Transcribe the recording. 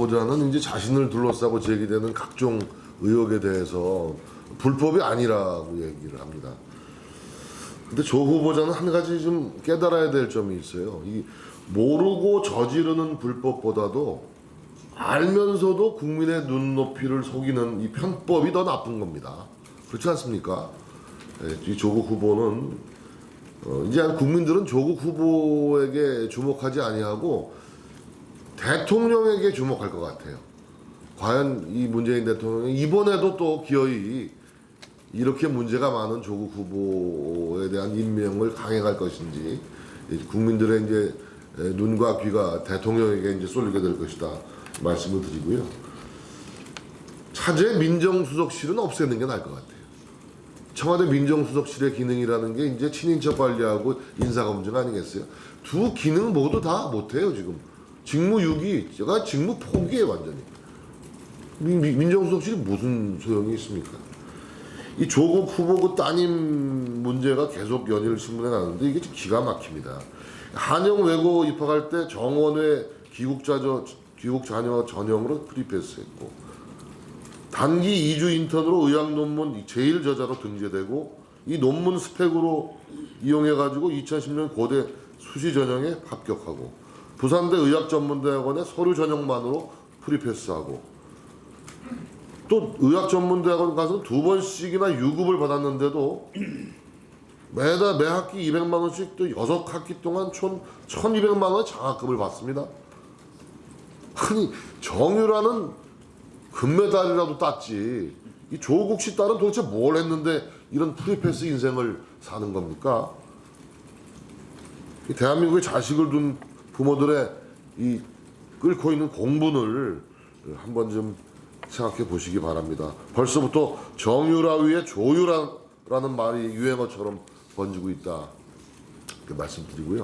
보다는 이제 자신을 둘러싸고 제기되는 각종 의혹에 대해서 불법이 아니라고 얘기를 합니다. 근데 조 후보자는 한 가지 좀 깨달아야 될 점이 있어요. 이 모르고 저지르는 불법보다도 알면서도 국민의 눈높이를 속이는 이 편법이 더 나쁜 겁니다. 그렇지 않습니까? 이 조국 후보는 이제 국민들은 조국 후보에게 주목하지 아니하고 대통령에게 주목할 것 같아요. 과연 이 문재인 대통령이 이번에도 또 기어이 이렇게 문제가 많은 조국 후보에 대한 임명을 강행할 것인지, 국민들의 이제 눈과 귀가 대통령에게 이제 쏠리게 될 것이다 말씀을 드리고요. 차제 민정수석실은 없애는 게 나을 것 같아요. 청와대 민정수석실의 기능이라는 게 이제 친인척 관리하고 인사검증 아니겠어요? 두 기능 모두 다 못해요 지금. 직무유기, 제가 직무 포기해요 완전히. 민정수석실이 무슨 소용이 있습니까? 이 조국 후보 그 따님 문제가 계속 연일 신문에 나는데 이게 기가 막힙니다. 한영 외고 입학할 때 정원회 귀국자녀 전형으로 프리패스했고, 단기 2주 인턴으로 의학 논문 제일 저자로 등재되고, 이 논문 스펙으로 이용해가지고 2010년 고대 수시 전형에 합격하고, 부산대 의학전문대학원의 서류 전형만으로 프리패스하고, 또 의학전문대학원 가서 2번씩이나 유급을 받았는데도 매 학기 200만 원씩 또 6학기 동안 총 1200만 원의 장학금을 받습니다. 아니 정유라는 금메달이라도 땄지, 이 조국 씨 딸은 도대체 뭘 했는데 이런 프리패스 인생을 사는 겁니까? 이 대한민국의 자식을 둔 부모들의 이 끓고 있는 공분을 한번 좀 생각해 보시기 바랍니다. 벌써부터 정유라 위에 조유라라는 말이 유행어처럼 번지고 있다, 이렇게 말씀드리고요.